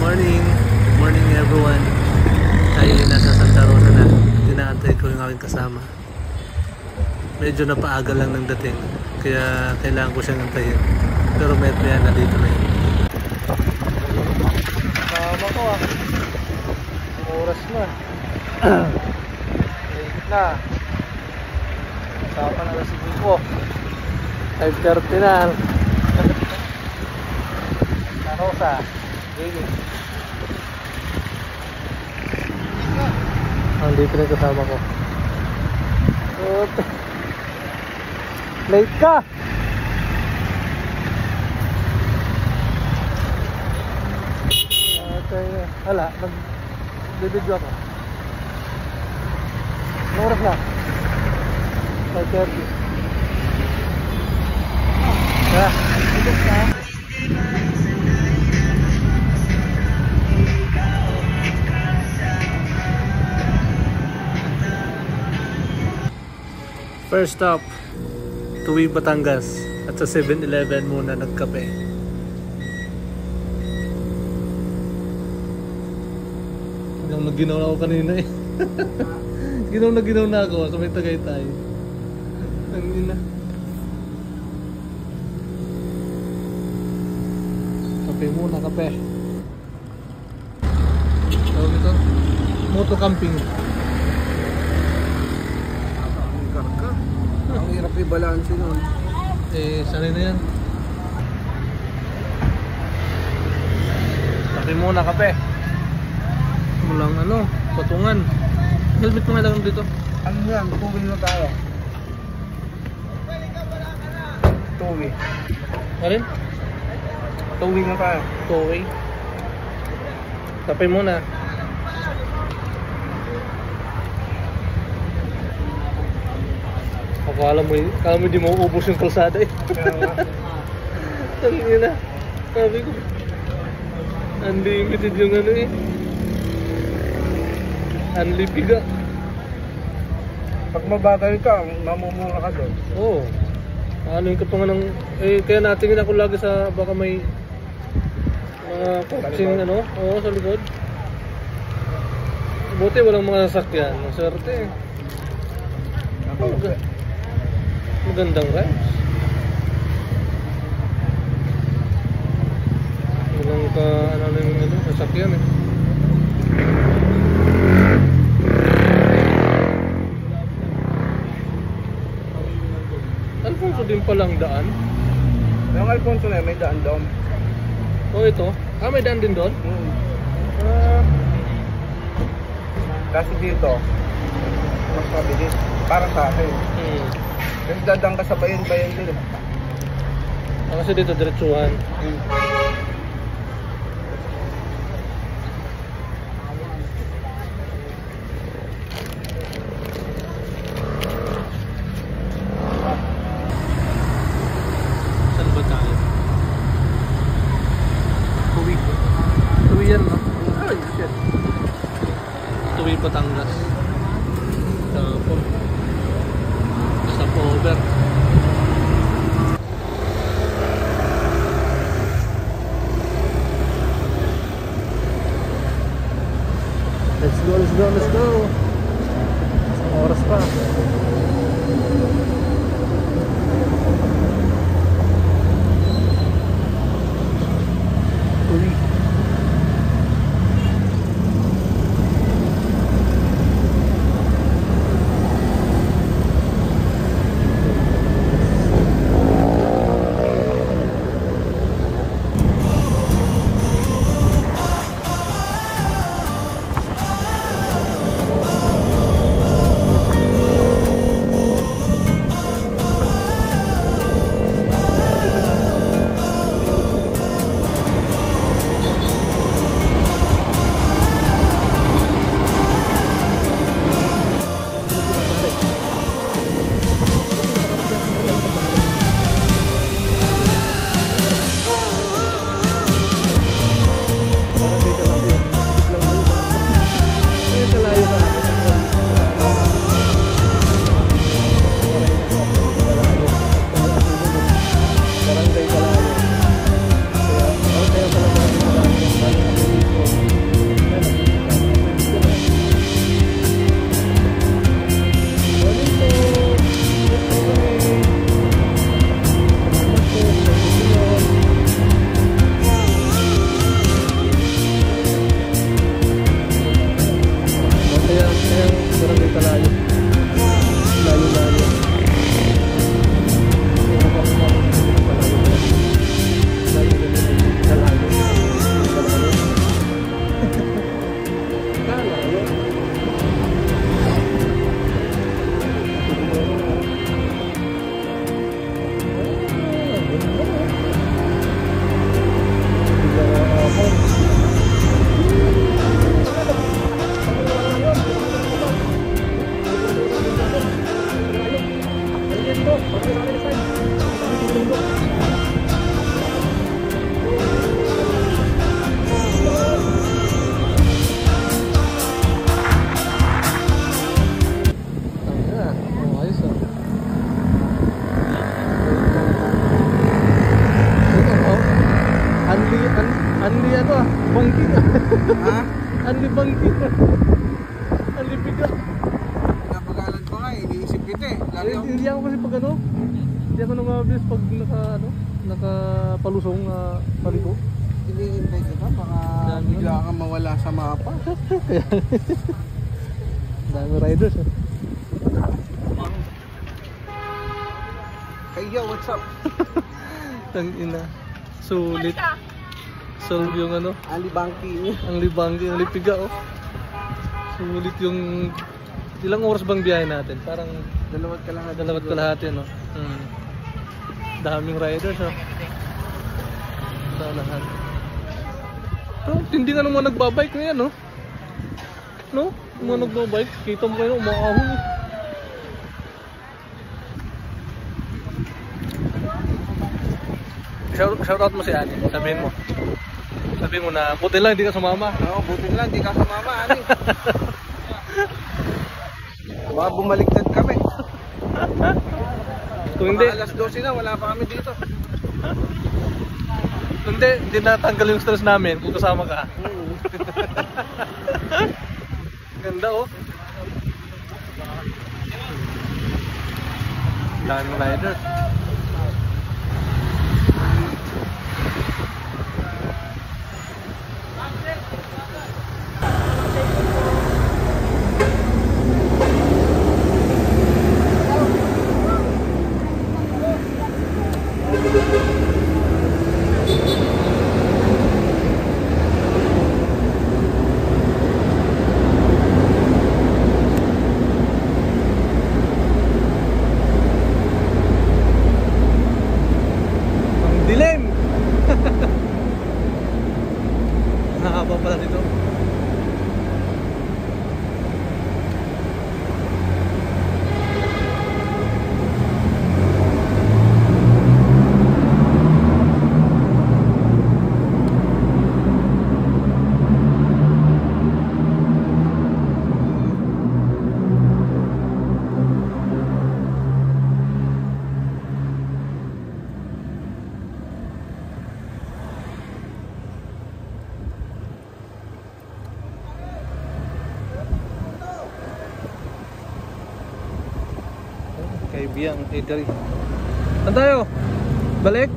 morning! Good morning everyone! Tayo nasa Santa Rosa na. Tinaantay ko yung aking kasama. Medyo napaaga lang ng dating. Kaya kailangan ko siyang antayin. Pero maya nandito na yun. Kasama ko ah. Oras na. Late na. Kasama na si Buko. 5:30 na. Santa Rosa. Dito na yung kasama ko. Late ka! Hala, nag-video ako. Anong oras na? 5:30. Kaya, ibig na. First stop, Tuwi, Batangas. At sa 7-Eleven muna nagkape. Hanggang nag-ginaw na ako kanina eh. Ginaw na ako sa may Tagaytay. Ang ina. Kape muna, kape. Tawag ito? Moto camping. Ang hirap i-balance nun. Sanay na yan. Kape muna, kape. Walang patungan. Helmet mo nga lang dito. Ano yan? Tuwi na tayo. Tuwi. Alin? Tuwi na tayo. Tuwi. Kape muna. Kala mo di mo ubos yung kalsada eh. Tangin na. Sabi ko, unlimited yung eh. Unlimited. Pag mabagal ka, mamumura ka doon. Oo. Ano yung katungan ng... kaya natingin ako lagi sa baka may mga coaching Oo, sa likod. Buti walang mga sasakyan. Maswerte eh. Magandang rides. Walang yung sasakyan eh. Alfonso din palang daan. Yung Alfonso na may daan doon. Ito? May daan din doon? Kasi dito mas mabilis para sa akin. Kasi dadang ka sa bayan-bayan din. Kasi dito diretsuhan. Saan ba tayo? Tuwi yan, no? Ay, shit. Tuwi, Batangas. Tapos stopover. Let's go. Isang oras pa. Tuwi. Anli ano ah, bangking. Ha? Anli bangking. Anli bigat. Napagalan pa nga, iniisip kita eh. Lalo yung... Hindi ako kasi pag ano, hindi ako namabilis pag nakapalusong paliko. Hinihintay kita, baka bigla kang mawala sa mapa. Kaya dami riders eh. Hey yo, what's up? Tangina. Sulit. Solve yung ano, Ali Bangki. ang libanggi, ang lipiga oh. Sulit yung ilang oras bang biyahe natin? Parang Dalawat kalahati no. Daming riders oh. Sa lahat. So, hindi nga naman nagbabike ngayon no. No? Yung mga nagbabike, kita mo kayo umaahon eh. Shout out mo si Ani, sabihin mo. Sabihin mo na buti lang hindi ka sumama. Oo, buti lang, di ka sumama, Ali. Baka bumaliktad kami. Kung hindi, Alas 12 na, wala pa kami dito. hindi natanggal yung stress namin kung kasama ka. Ganda oh. Daming riders. Dilim! Nakakaba pala dito. Kaibiyang eatery. Saan tayo? Balik?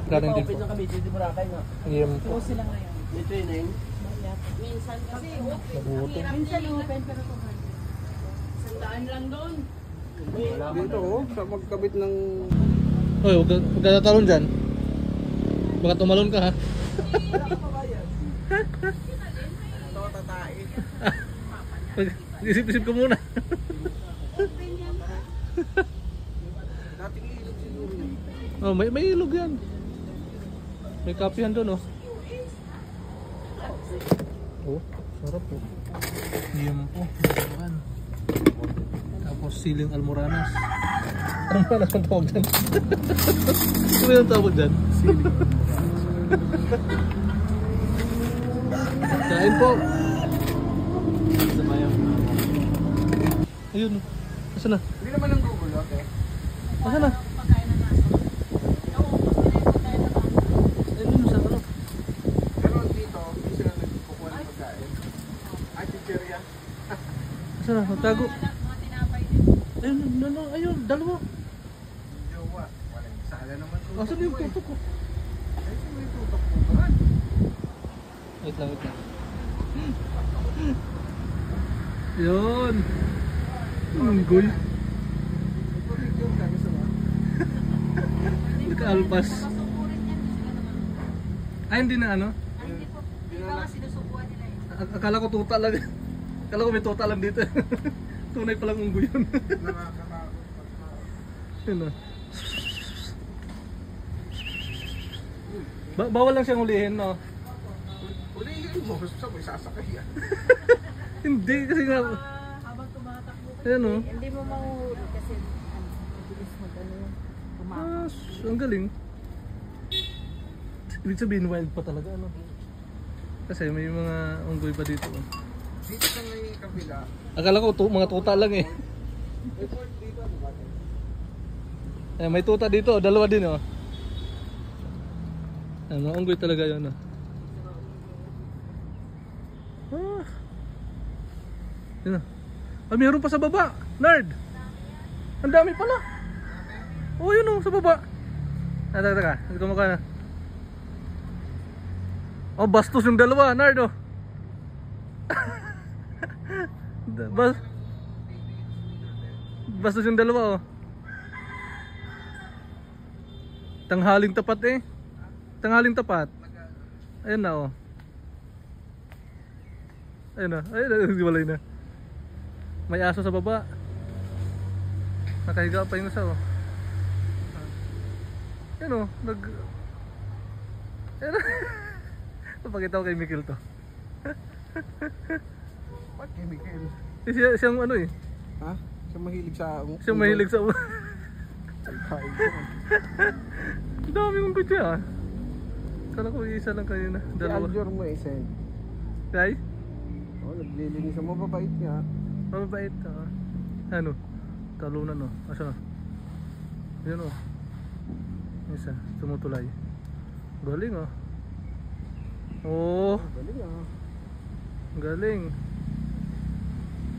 Galing din po. Open na kami dito Boracay no. Po. Sila ngayon. Dito yun eh. Minsan kasi Nabuto. minsan open pero 200. Sandaan lang doon. Dito oh, sa magkabit ng... Hoy, huwag ka tatalon dyan. Baka tumalon ka ha. Ito, tatain. Isip-isip ko muna. Dating ilog siguro yun. Oh, may ilog yan. May kapihan doon oh. Oh, sarap po. Yan po. Yan. Tapos siling almoranas. Almoranas ang tawag dyan. Ano yung tawag dyan? Siling almoranas. Kain po. Ayun. Nasaan na? Hindi naman ang Google, okay? Nasaan na? Ayun sa ano? Pero dito, hindi sila nagkukuha ng pagkain. Ay, chicheria. Nasaan na? Tago. Ayun, ayun, dalawa. Jowa. Walang sala naman. Asan yung tutok ko? Ay, may tutok mo ba? Wait lang. Yun. Unggoy. Picture ka, gusto mo? Naka-alpas. Ay, hindi na ano? Hindi po. Di ba kasi sinusubuan nila eh. Akala ko tuta lang. Akala ko may tuta lang dito. Tunay palang unggoy yun. Nakakatakot. Yun o. Bawal lang siyang hulihin, no? mo, gusto mo isasakay yan. Hindi kasi nga. Habang tumatakbo ka, Ayan o. hindi mo mahuhuli kasi mabilis mo gano'n. Ang galing. Ibig sabihin wild pa talaga ano. Kasi may mga unggoy pa dito. Dito sa may kabila. Akala ko mga tuta lang eh. Report dito, ano ba? May tuta dito, dalawa din oh. Mga unggoy talaga yun oh. Yun oh. Meron pa sa baba, Nard. Ang dami pala. Oh yun oh, sa baba. Taka, hindi ko maka na. Oh, bastos yung dalawa, Nard oh. Bastos yung dalawa oh. Tanghaling tapat eh. Tanghaling tapat. Ayun na oh. Ayun na, walay na. May aso sa baba. Nakahiga pa yung isa oh. Ayun oh, ayun na. Papakita ko kay Mikil to. Ba't kay Miguel? Siyang ano eh. Ha? Siya mahilig sa... Siyang mahilig sa... Kain ko. Ang dami mong kutya ah. Kala ko isa lang kayo na. Si Dalawa. Aljor mo eh, Sen. Kay? Oo, naglilinis ang mababait niya. Mababait ah. Ano? Talunan oh. Asa? Yun oh. Isa. Tumutulay. Galing oh. Oh. Galing ah. Galing.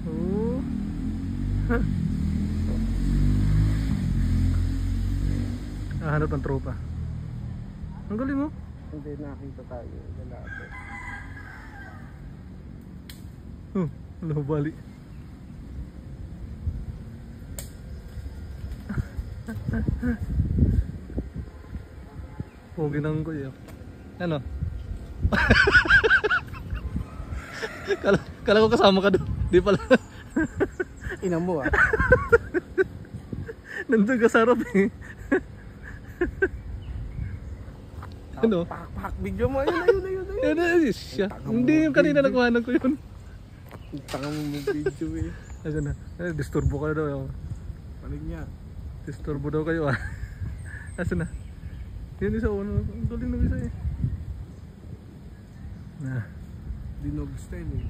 Oh. Hanap ang tropa. Ang galing oh. Hindi nakita tayo. Lalaki. Alam bali. Oh, ginang ko yun. Ano? Kala ko kasama ka doon. Di pala. Ina mo ah. Nandun ka sa harap eh. Ano? Pak video mo. Ayun. Ayun siya. Hindi yung kanina nakuhanan ko yun. Tanga mo mag-video eh. Ayun na. Disturbo ka daw. Palig niya. Disturbo daw kayo ah. Asan na? Yun isa uno. Ang galing ng isa eh. Na. Dinog style eh.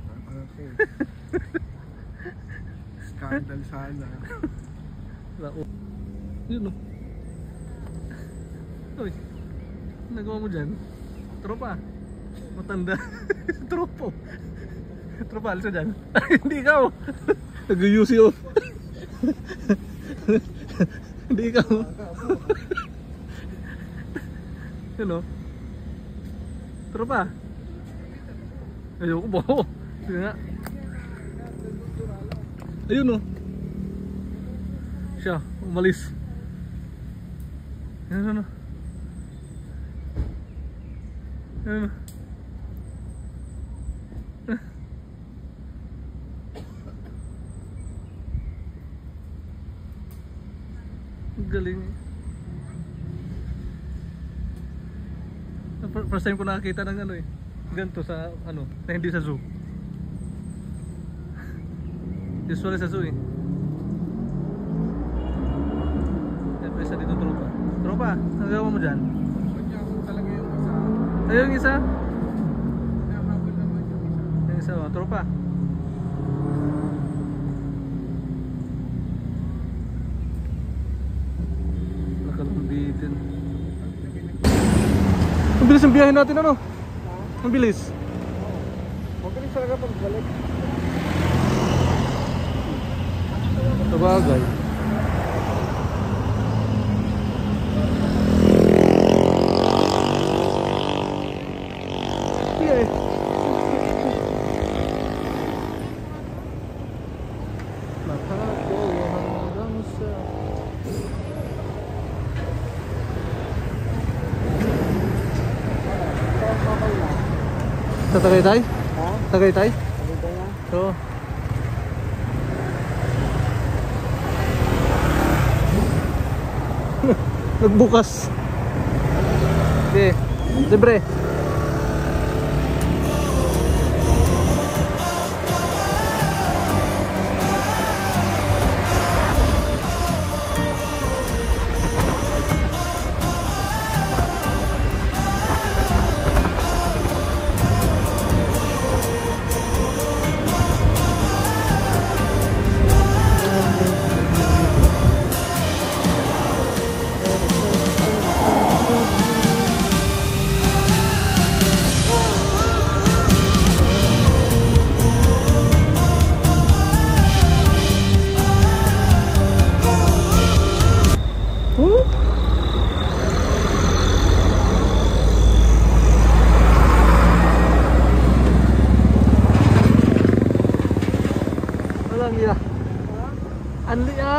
Scandal sana. Lako. Yun o. Uy. Nagawa mo dyan? Tropa. Matanda. Tropo. Tropa, alis na dyan. Hindi ikaw. Nag-UC o. Hindi ikaw. Yun o. Tropa. Ayoko ba? Sige nga. Ayun o. Siya, umalis. Ayun o. Ayun o. Galing. First time ko nakakita ng ano eh. Ganito sa ano, na hindi sa zoo. Usually sa zoo eh. Siyempre isa dito tropa. Tropa, nagawa mo dyan? Kanya ako talaga yung isa. Ayun yung isa. Nahabol naman yung isa. Yung isa oh, tropa. Nakalambitin. Ang bilis ang biyahe natin ano? Ang bilis. Magaling talaga pagbalik. Sabagay. Yeah. Makako hanggang sa sa Tagaytay? Ha? Tagaytay? Dito na. Oo. Nagbukas. Okay. Libre.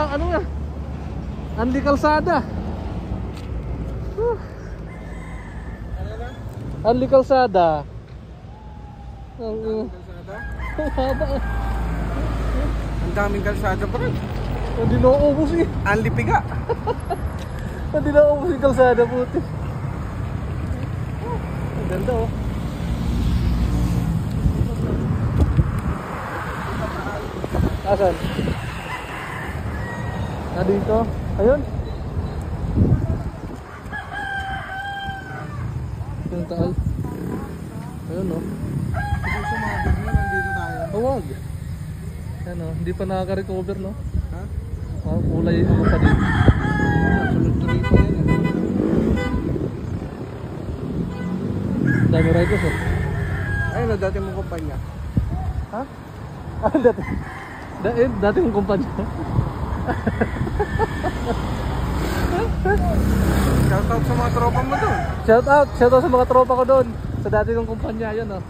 ano na? Anli Kalsada. Anli Kalsada. Ang haba. Ang daming kalsada pa rin. Hindi na ubos eh. Ang lipiga. Hindi na ubos yung kalsada puti. Ang ganda oh. Asan? Dito? Ayun. Yung taal. Ayun oh. Kung sumabog mo, nandito tayo. Huwag. Ano, hindi pa nakaka-recover no? Ha? Kulay ano pa din. Sunod-tuloy pa yan. Dami riders oh. Ayun na, dati mong kumpanya. Ha? Dati mong kumpanya. Shoutout sa mga tropa mo doon. Shout out sa mga tropa ko doon. Sa dati kong kumpanya, yun oh.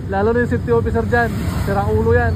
Lalo na yung safety officer dyan. Sirang ulo yan.